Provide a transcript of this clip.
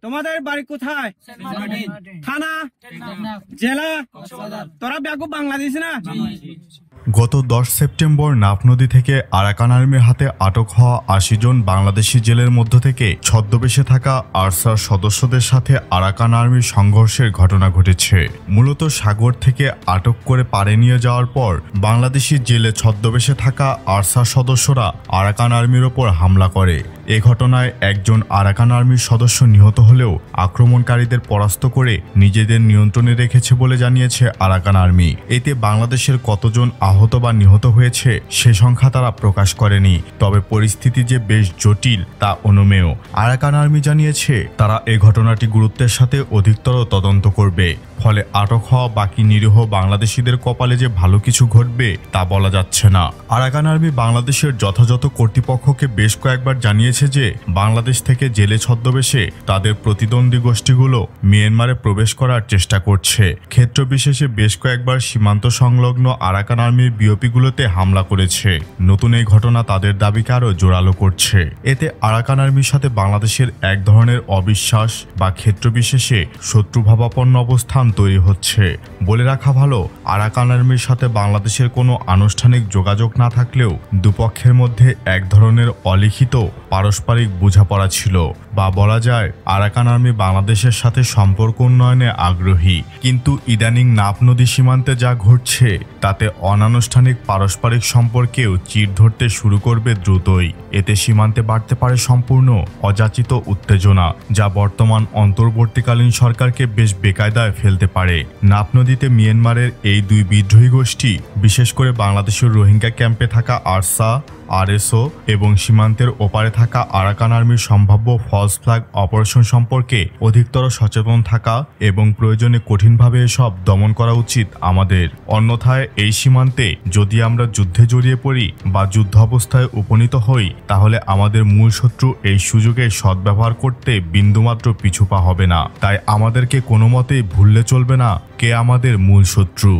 তোমাদের বাড়ি কোথায়? থানা, জেলা? তোরা ব্যাকুব বাংলাদেশ না? গত 10 সেপ্টেম্বর নাফ নদী থেকে আরাকান আর্মির হাতে আটক হওয়া 80 জন বাংলাদেশি জেলের মধ্য থেকে ছদ্মবেশে থাকা আরসার সদস্যদের সাথে আরাকান আর্মির সংঘর্ষের ঘটনা ঘটেছে। মূলত সাগর থেকে আটক করে পাড়ে নিয়ে যাওয়ার পর বাংলাদেশি জেলে ছদ্মবেশে থাকা আরসার সদস্যরা আরাকান আর্মির ওপর হামলা করে। এ ঘটনায় একজন আরাকান আর্মির সদস্য নিহত হলেও আক্রমণকারীদের পরাস্ত করে নিজেদের নিয়ন্ত্রণে রেখেছে বলে জানিয়েছে আরাকান আর্মি। এতে বাংলাদেশের কতজন আহত বা নিহত হয়েছে সে সংখ্যা তারা প্রকাশ করেনি, তবে পরিস্থিতি যে বেশ জটিল তা অনুমেয়। আরাকান আর্মি জানিয়েছে তারা এই ঘটনাটি গুরুত্বের সাথে অধিকতর তদন্ত করবে, ফলে আটক হওয়া বাকি নিরীহ বাংলাদেশিদের কপালে যে ভালো কিছু ঘটবে তা বলা যাচ্ছে না। আরাকান আর্মি বাংলাদেশের যথাযথ কর্তৃপক্ষকে বেশ কয়েকবার জানিয়েছে যে বাংলাদেশ থেকে জেলে ছদ্মবেশে তাদের প্রতিদ্বন্দ্বী গোষ্ঠীগুলো মিয়ানমারে প্রবেশ করার চেষ্টা করছে। ক্ষেত্র বিশেষে বেশ কয়েকবার সীমান্ত সংলগ্ন আরাকান আর্মির বিওপিগুলোতে হামলা করেছে। নতুন এই ঘটনা তাদের দাবিকে আরও জোরালো করছে। এতে আরাকান আর্মির সাথে বাংলাদেশের এক ধরনের অবিশ্বাস বা ক্ষেত্র বিশেষে শত্রুভাবাপন্ন অবস্থান তৈরি হচ্ছে। বলে রাখা ভালো, আরাকান আর্মির সাথে বাংলাদেশের কোনো আনুষ্ঠানিক যোগাযোগ না থাকলেও দুপক্ষের মধ্যে এক ধরনের অলিখিত পারস্পরিক বোঝাপড়া ছিল, বা বলা যায় আরাকান আর্মি বাংলাদেশের সাথে সম্পর্ক উন্নয়নে আগ্রহী। কিন্তু ইদানিং নাফ নদী সীমান্তে যা ঘটছে তাতে অনানুষ্ঠানিক পারস্পরিক সম্পর্কেও চির ধরতে শুরু করবে দ্রুতই। এতে সীমান্তে বাড়তে পারে সম্পূর্ণ অযাচিত উত্তেজনা, যা বর্তমান অন্তর্বর্তীকালীন সরকারকে বেশ বেকায়দায় ফেলতে পারে। নাফ নদীতে মিয়ানমারের এই দুই বিদ্রোহী গোষ্ঠী, বিশেষ করে বাংলাদেশের রোহিঙ্গা ক্যাম্পে থাকা আরসা, আরএসও এবং সীমান্তের ওপারে থাকা আরাকান আর্মির সম্ভাব্য ফলস ফ্ল্যাগ অপারেশন সম্পর্কে অধিকতর সচেতন থাকা এবং প্রয়োজনে কঠিনভাবে এসব দমন করা উচিত আমাদের। অন্যথায় এই সীমান্তে যদি আমরা যুদ্ধে জড়িয়ে পড়ি বা যুদ্ধ অবস্থায় উপনীত হই, তাহলে আমাদের মূল শত্রু এই সুযোগে সদ্ব্যবহার করতে বিন্দুমাত্র পিছুপা হবে না। তাই আমাদেরকে কোনো মতেই ভুললে চলবে না কে আমাদের মূল শত্রু।